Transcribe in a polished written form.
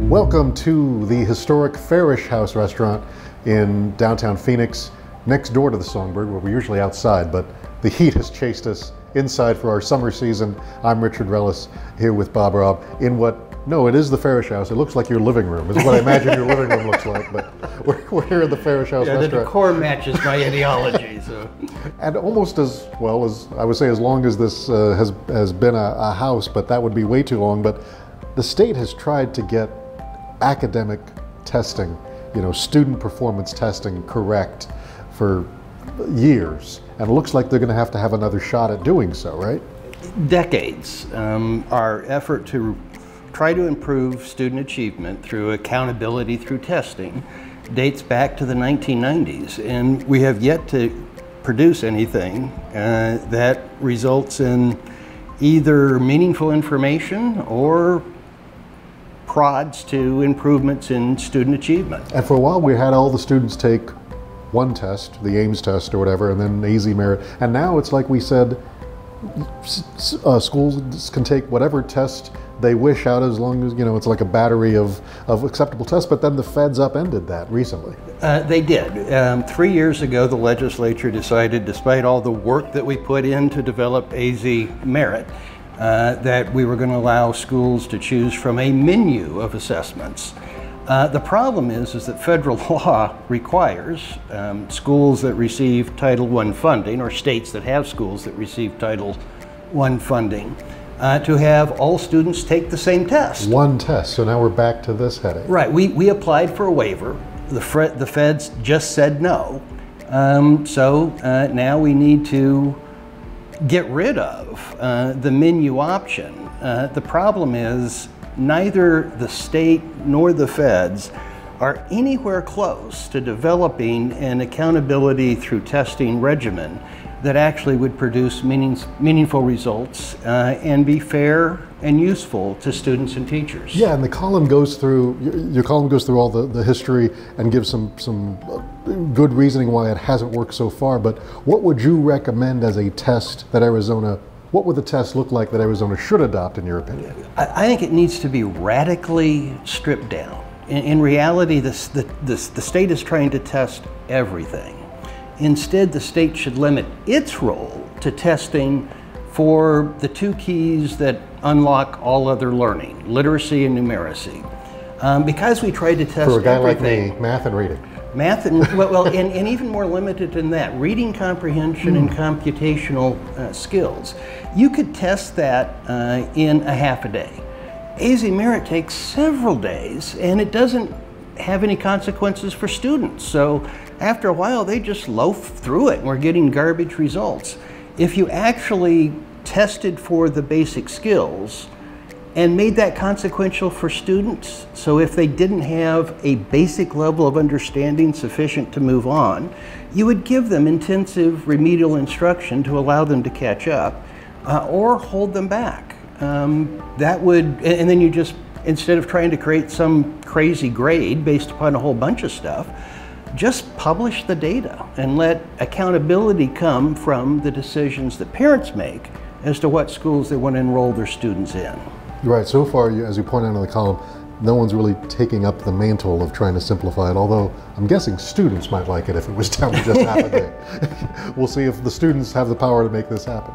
Welcome to the historic Farish House restaurant in downtown Phoenix, next door to the Songbird, where we're usually outside, but the heat has chased us inside for our summer season. I'm Richard Rellis, here with Bob Robb, in no, it is the Farish House. It looks like your living room, is what I imagine your living room looks like, but we're here at the Farish House restaurant. The decor matches my ideology. So. And almost as well as, I would say, as long as this has been a house, but that would be way too long, but the state has tried to get academic testing, student performance testing correct for years. And it looks like they're going to have another shot at doing so, right? Decades. Our effort to try to improve student achievement through accountability through testing dates back to the 1990s, and we have yet to produce anything that results in either meaningful information or prods to improvements in student achievement. And for a while we had all the students take one test, the Ames test or whatever, and then AZ merit, and now it's like we said, schools can take whatever test they wish out, as long as, it's like a battery of acceptable tests, but then the feds upended that recently. They did. 3 years ago, the legislature decided, despite all the work that we put in to develop AZ merit, that we were going to allow schools to choose from a menu of assessments. The problem is that federal law requires schools that receive Title I funding, or states that have schools that receive Title I funding, to have all students take the same test. One test, so now we're back to this headache. Right, we applied for a waiver. The feds just said no. So now we need to get rid of the menu option. The problem is neither the state nor the feds are anywhere close to developing an accountability through testing regimen that actually would produce meaningful results and be fair and useful to students and teachers. Yeah, and the column goes through, your column goes through all the history and gives some good reasoning why it hasn't worked so far, but what would you recommend as a test that what would the test look like that Arizona should adopt, in your opinion? I think it needs to be radically stripped down. In reality, the state is trying to test everything. Instead, the state should limit its role to testing for the two keys that unlock all other learning, literacy and numeracy. Because we tried to test for a guy everything, like me, math and reading. Math and, and even more limited than that, reading comprehension and computational skills. You could test that in a half a day. AZ merit takes several days, and it doesn't have any consequences for students. So after a while, they just loaf through it, and we're getting garbage results. If you actually tested for the basic skills and made that consequential for students, so if they didn't have a basic level of understanding sufficient to move on, you would give them intensive remedial instruction to allow them to catch up, or hold them back. That would, and then you just, instead of trying to create some crazy grade based upon a whole bunch of stuff, just publish the data and let accountability come from the decisions that parents make as to what schools they want to enroll their students in. Right, so far, as you point out in the column, no one's really taking up the mantle of trying to simplify it, although I'm guessing students might like it if it was down to just half a day. We'll see if the students have the power to make this happen.